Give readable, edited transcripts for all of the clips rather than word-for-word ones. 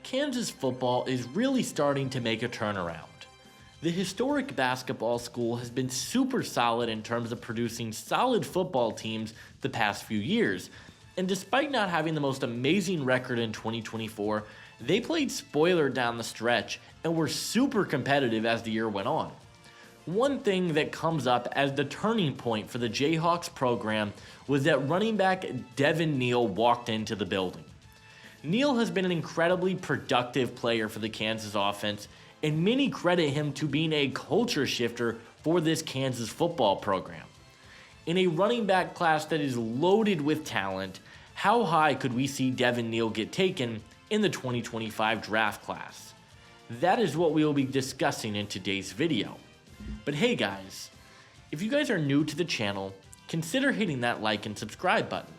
Kansas football is really starting to make a turnaround. The historic basketball school has been super solid in terms of producing solid football teams the past few years, and despite not having the most amazing record in 2024, they played spoiler down the stretch and were super competitive as the year went on. One thing that comes up as the turning point for the Jayhawks program was that running back Devin Neal walked into the building. Neal has been an incredibly productive player for the Kansas offense, and many credit him to being a culture shifter for this Kansas football program. In a running back class that is loaded with talent, how high could we see Devin Neal get taken in the 2025 draft class? That is what we will be discussing in today's video. But hey guys, if you guys are new to the channel, consider hitting that like and subscribe button.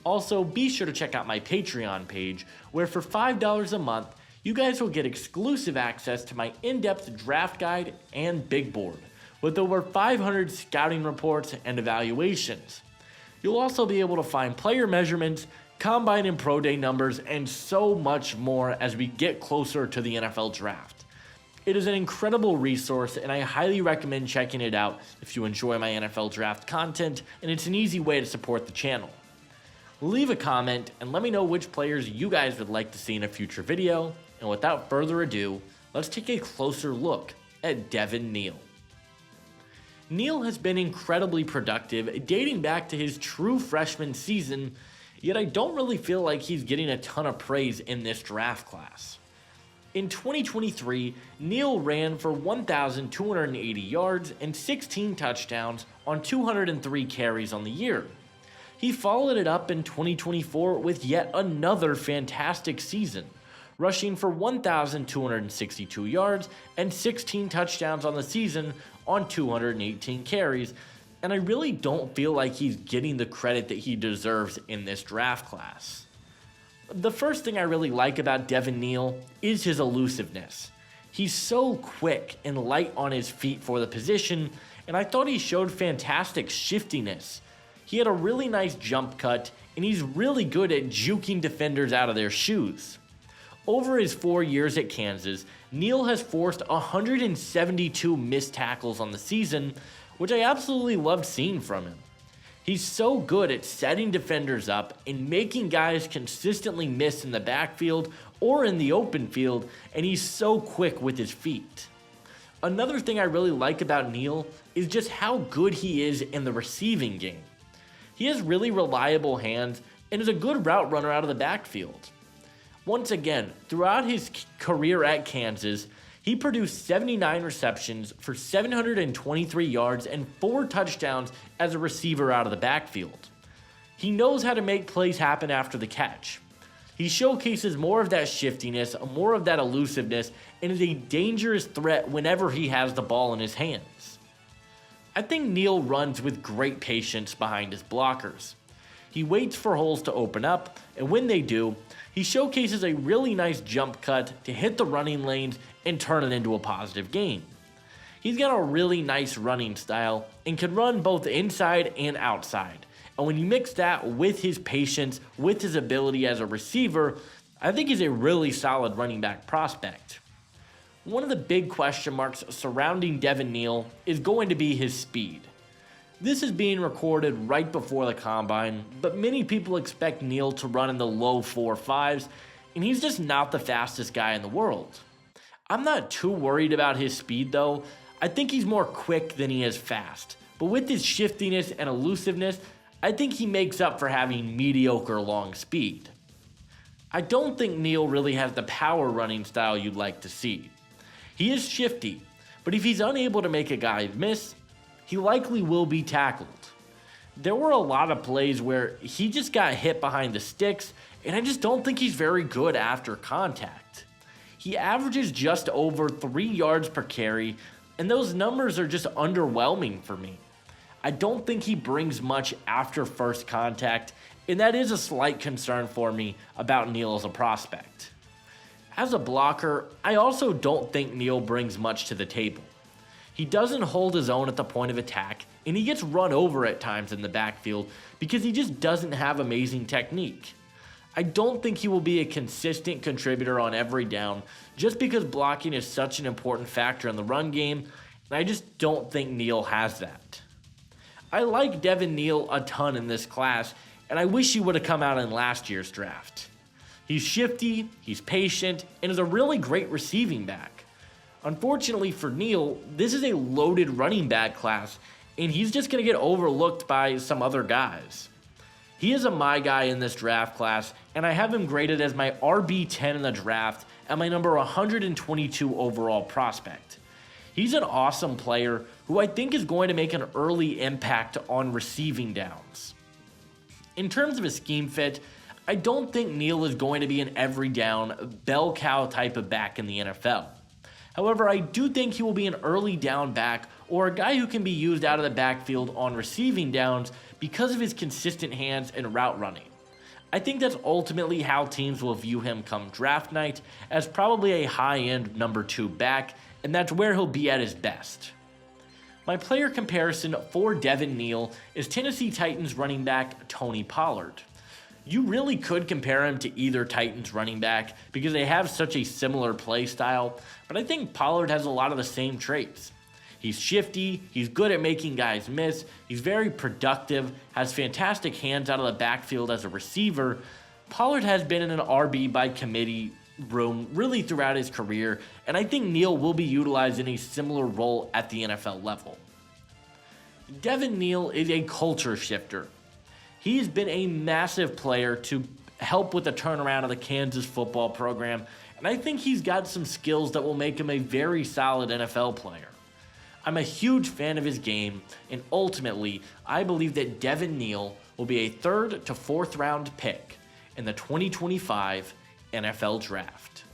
Also, be sure to check out my Patreon page, where for $5 a month, you guys will get exclusive access to my in-depth draft guide and big board, with over 500 scouting reports and evaluations. You'll also be able to find player measurements, combine and pro day numbers, and so much more as we get closer to the NFL draft. It is an incredible resource, and I highly recommend checking it out if you enjoy my NFL draft content, and it's an easy way to support the channel. Leave a comment and let me know which players you guys would like to see in a future video, and without further ado, let's take a closer look at Devin Neal. Neal has been incredibly productive dating back to his true freshman season, yet I don't really feel like he's getting a ton of praise in this draft class. In 2023, Neal ran for 1,280 yards and 16 touchdowns on 203 carries on the year. He followed it up in 2024 with yet another fantastic season, rushing for 1,262 yards and 16 touchdowns on the season on 218 carries, and I really don't feel like he's getting the credit that he deserves in this draft class. The first thing I really like about Devin Neal is his elusiveness. He's so quick and light on his feet for the position, and I thought he showed fantastic shiftiness. He had a really nice jump cut, and he's really good at juking defenders out of their shoes. Over his 4 years at Kansas, Neal has forced 172 missed tackles on the season, which I absolutely loved seeing from him. He's so good at setting defenders up and making guys consistently miss in the backfield or in the open field, and he's so quick with his feet. Another thing I really like about Neal is just how good he is in the receiving game. He has really reliable hands and is a good route runner out of the backfield. Once again, throughout his career at Kansas, he produced 79 receptions for 723 yards and 4 touchdowns as a receiver out of the backfield. He knows how to make plays happen after the catch. He showcases more of that shiftiness, more of that elusiveness, and is a dangerous threat whenever he has the ball in his hands. I think Neal runs with great patience behind his blockers. He waits for holes to open up, and when they do, he showcases a really nice jump cut to hit the running lanes and turn it into a positive gain. He's got a really nice running style and can run both inside and outside, and when you mix that with his patience, with his ability as a receiver, I think he's a really solid running back prospect. One of the big question marks surrounding Devin Neal is going to be his speed. This is being recorded right before the combine, but many people expect Neal to run in the low 4.5s, and he's just not the fastest guy in the world. I'm not too worried about his speed though. I think he's more quick than he is fast, but with his shiftiness and elusiveness, I think he makes up for having mediocre long speed. I don't think Neal really has the power running style you'd like to see. He is shifty, but if he's unable to make a guy miss, he likely will be tackled. There were a lot of plays where he just got hit behind the sticks, and I just don't think he's very good after contact. He averages just over 3 yards per carry, and those numbers are just underwhelming for me. I don't think he brings much after first contact, and that is a slight concern for me about Neal as a prospect. As a blocker, I also don't think Neal brings much to the table. He doesn't hold his own at the point of attack, and he gets run over at times in the backfield because he just doesn't have amazing technique. I don't think he will be a consistent contributor on every down just because blocking is such an important factor in the run game, and I just don't think Neal has that. I like Devin Neal a ton in this class, and I wish he would have come out in last year's draft. He's shifty, he's patient, and is a really great receiving back. Unfortunately for Neal, this is a loaded running back class, and he's just going to get overlooked by some other guys. He is a my guy in this draft class, and I have him graded as my RB10 in the draft and my number 122 overall prospect. He's an awesome player who I think is going to make an early impact on receiving downs. In terms of a scheme fit, I don't think Neal is going to be an every down, bell cow type of back in the NFL. However, I do think he will be an early down back or a guy who can be used out of the backfield on receiving downs because of his consistent hands and route running. I think that's ultimately how teams will view him come draft night, as probably a high-end number 2 back, and that's where he'll be at his best. My player comparison for Devin Neal is Tennessee Titans running back Tony Pollard. You really could compare him to either Titans running back because they have such a similar play style, but I think Pollard has a lot of the same traits. He's shifty, he's good at making guys miss, he's very productive, has fantastic hands out of the backfield as a receiver. Pollard has been in an RB by committee room really throughout his career, and I think Neal will be utilized in a similar role at the NFL level. Devin Neal is a culture shifter. He's been a massive player to help with the turnaround of the Kansas football program, and I think he's got some skills that will make him a very solid NFL player. I'm a huge fan of his game, and ultimately, I believe that Devin Neal will be a 3rd to 4th round pick in the 2025 NFL Draft.